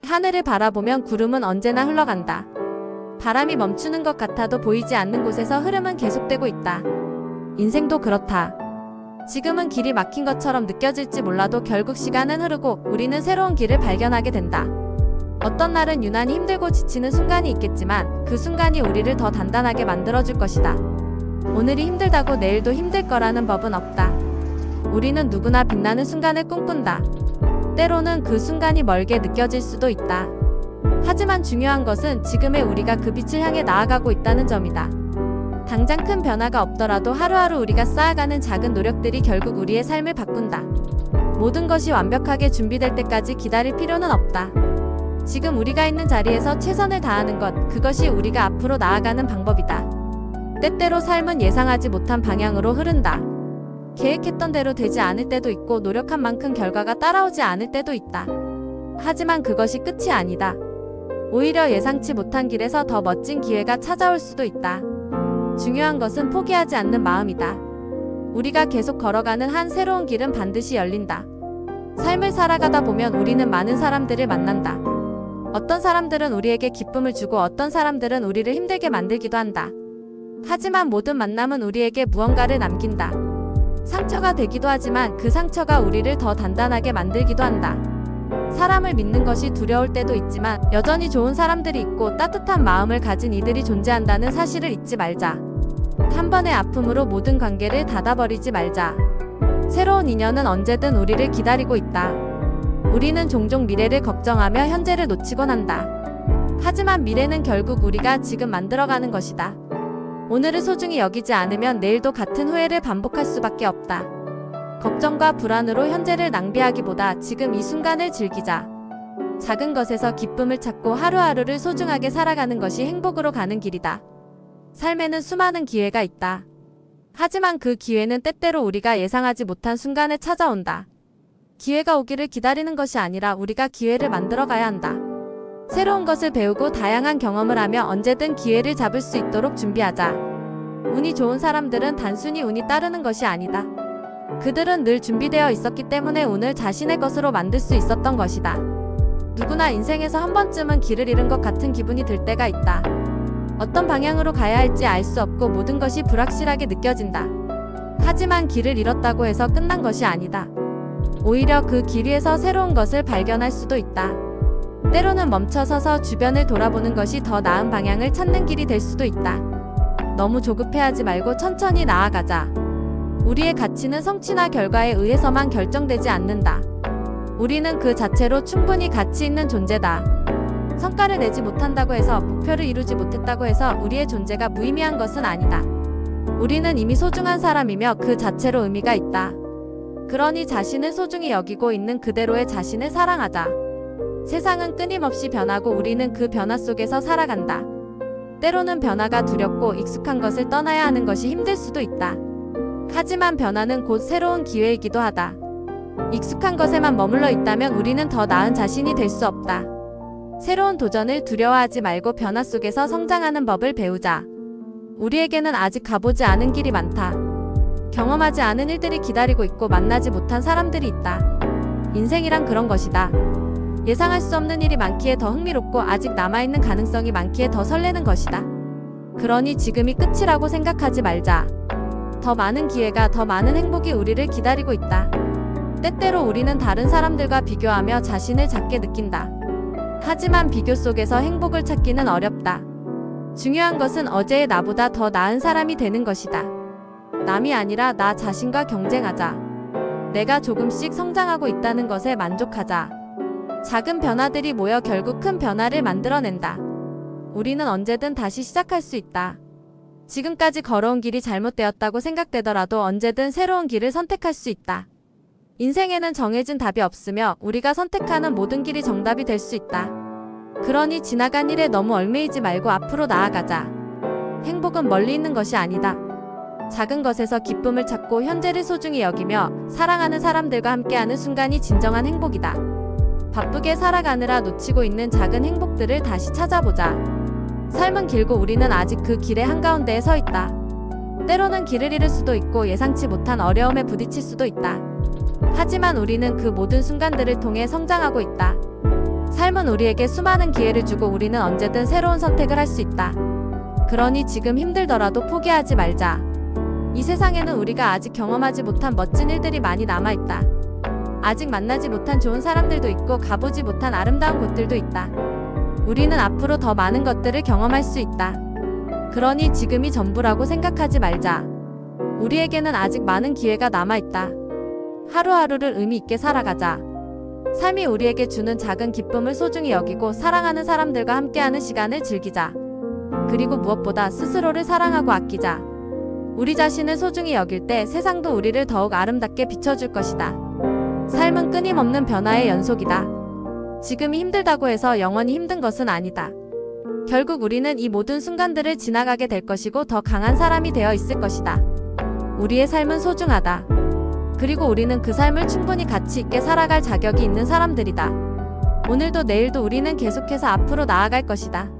하늘을 바라보면 구름은 언제나 흘러간다. 바람이 멈추는 것 같아도 보이지 않는 곳에서 흐름은 계속되고 있다. 인생도 그렇다. 지금은 길이 막힌 것처럼 느껴질지 몰라도 결국 시간은 흐르고 우리는 새로운 길을 발견하게 된다. 어떤 날은 유난히 힘들고 지치는 순간이 있겠지만 그 순간이 우리를 더 단단하게 만들어줄 것이다. 오늘이 힘들다고 내일도 힘들 거라는 법은 없다. 우리는 누구나 빛나는 순간을 꿈꾼다. 때로는 그 순간이 멀게 느껴질 수도 있다. 하지만 중요한 것은 지금의 우리가 그 빛을 향해 나아가고 있다는 점이다. 당장 큰 변화가 없더라도 하루하루 우리가 쌓아가는 작은 노력들이 결국 우리의 삶을 바꾼다. 모든 것이 완벽하게 준비될 때까지 기다릴 필요는 없다. 지금 우리가 있는 자리에서 최선을 다하는 것, 그것이 우리가 앞으로 나아가는 방법이다. 때때로 삶은 예상하지 못한 방향으로 흐른다. 계획했던 대로 되지 않을 때도 있고 노력한 만큼 결과가 따라오지 않을 때도 있다. 하지만 그것이 끝이 아니다. 오히려 예상치 못한 길에서 더 멋진 기회가 찾아올 수도 있다. 중요한 것은 포기하지 않는 마음이다. 우리가 계속 걸어가는 한 새로운 길은 반드시 열린다. 삶을 살아가다 보면 우리는 많은 사람들을 만난다. 어떤 사람들은 우리에게 기쁨을 주고 어떤 사람들은 우리를 힘들게 만들기도 한다. 하지만 모든 만남은 우리에게 무언가를 남긴다. 상처가 되기도 하지만 그 상처가 우리를 더 단단하게 만들기도 한다. 사람을 믿는 것이 두려울 때도 있지만 여전히 좋은 사람들이 있고 따뜻한 마음을 가진 이들이 존재한다는 사실을 잊지 말자. 한 번의 아픔으로 모든 관계를 닫아버리지 말자. 새로운 인연은 언제든 우리를 기다리고 있다. 우리는 종종 미래를 걱정하며 현재를 놓치곤 한다. 하지만 미래는 결국 우리가 지금 만들어가는 것이다. 오늘을 소중히 여기지 않으면 내일도 같은 후회를 반복할 수밖에 없다. 걱정과 불안으로 현재를 낭비하기보다 지금 이 순간을 즐기자. 작은 것에서 기쁨을 찾고 하루하루를 소중하게 살아가는 것이 행복으로 가는 길이다. 삶에는 수많은 기회가 있다. 하지만 그 기회는 때때로 우리가 예상하지 못한 순간에 찾아온다. 기회가 오기를 기다리는 것이 아니라 우리가 기회를 만들어가야 한다. 새로운 것을 배우고 다양한 경험을 하며 언제든 기회를 잡을 수 있도록 준비하자. 운이 좋은 사람들은 단순히 운이 따르는 것이 아니다. 그들은 늘 준비되어 있었기 때문에 운을 자신의 것으로 만들 수 있었던 것이다. 누구나 인생에서 한 번쯤은 길을 잃은 것 같은 기분이 들 때가 있다. 어떤 방향으로 가야 할지 알 수 없고 모든 것이 불확실하게 느껴진다. 하지만 길을 잃었다고 해서 끝난 것이 아니다. 오히려 그 길 위에서 새로운 것을 발견할 수도 있다. 때로는 멈춰서서 주변을 돌아보는 것이 더 나은 방향을 찾는 길이 될 수도 있다. 너무 조급해하지 말고 천천히 나아가자. 우리의 가치는 성취나 결과에 의해서만 결정되지 않는다. 우리는 그 자체로 충분히 가치 있는 존재다. 성과를 내지 못한다고 해서, 목표를 이루지 못했다고 해서 우리의 존재가 무의미한 것은 아니다. 우리는 이미 소중한 사람이며 그 자체로 의미가 있다. 그러니 자신을 소중히 여기고 있는 그대로의 자신을 사랑하자. 세상은 끊임없이 변하고 우리는 그 변화 속에서 살아간다. 때로는 변화가 두렵고 익숙한 것을 떠나야 하는 것이 힘들 수도 있다. 하지만 변화는 곧 새로운 기회이기도 하다. 익숙한 것에만 머물러 있다면 우리는 더 나은 자신이 될 수 없다. 새로운 도전을 두려워하지 말고 변화 속에서 성장하는 법을 배우자. 우리에게는 아직 가보지 않은 길이 많다. 경험하지 않은 일들이 기다리고 있고 만나지 못한 사람들이 있다. 인생이란 그런 것이다. 예상할 수 없는 일이 많기에 더 흥미롭고 아직 남아있는 가능성이 많기에 더 설레는 것이다. 그러니 지금이 끝이라고 생각하지 말자. 더 많은 기회가, 더 많은 행복이 우리를 기다리고 있다. 때때로 우리는 다른 사람들과 비교하며 자신을 작게 느낀다. 하지만 비교 속에서 행복을 찾기는 어렵다. 중요한 것은 어제의 나보다 더 나은 사람이 되는 것이다. 남이 아니라 나 자신과 경쟁하자. 내가 조금씩 성장하고 있다는 것에 만족하자. 작은 변화들이 모여 결국 큰 변화를 만들어낸다. 우리는 언제든 다시 시작할 수 있다. 지금까지 걸어온 길이 잘못되었다고 생각되더라도 언제든 새로운 길을 선택할 수 있다. 인생에는 정해진 답이 없으며 우리가 선택하는 모든 길이 정답이 될 수 있다. 그러니 지나간 일에 너무 얽매이지 말고 앞으로 나아가자. 행복은 멀리 있는 것이 아니다. 작은 것에서 기쁨을 찾고 현재를 소중히 여기며 사랑하는 사람들과 함께하는 순간이 진정한 행복이다. 바쁘게 살아가느라 놓치고 있는 작은 행복들을 다시 찾아보자. 삶은 길고 우리는 아직 그 길의 한가운데에 서 있다. 때로는 길을 잃을 수도 있고 예상치 못한 어려움에 부딪힐 수도 있다. 하지만 우리는 그 모든 순간들을 통해 성장하고 있다. 삶은 우리에게 수많은 기회를 주고 우리는 언제든 새로운 선택을 할 수 있다. 그러니 지금 힘들더라도 포기하지 말자. 이 세상에는 우리가 아직 경험하지 못한 멋진 일들이 많이 남아있다. 아직 만나지 못한 좋은 사람들도 있고 가보지 못한 아름다운 곳들도 있다. 우리는 앞으로 더 많은 것들을 경험할 수 있다. 그러니 지금이 전부라고 생각하지 말자. 우리에게는 아직 많은 기회가 남아있다. 하루하루를 의미 있게 살아가자. 삶이 우리에게 주는 작은 기쁨을 소중히 여기고 사랑하는 사람들과 함께하는 시간을 즐기자. 그리고 무엇보다 스스로를 사랑하고 아끼자. 우리 자신을 소중히 여길 때 세상도 우리를 더욱 아름답게 비춰줄 것이다. 삶은 끊임없는 변화의 연속이다. 지금이 힘들다고 해서 영원히 힘든 것은 아니다. 결국 우리는 이 모든 순간들을 지나가게 될 것이고 더 강한 사람이 되어 있을 것이다. 우리의 삶은 소중하다. 그리고 우리는 그 삶을 충분히 가치 있게 살아갈 자격이 있는 사람들이다. 오늘도 내일도 우리는 계속해서 앞으로 나아갈 것이다.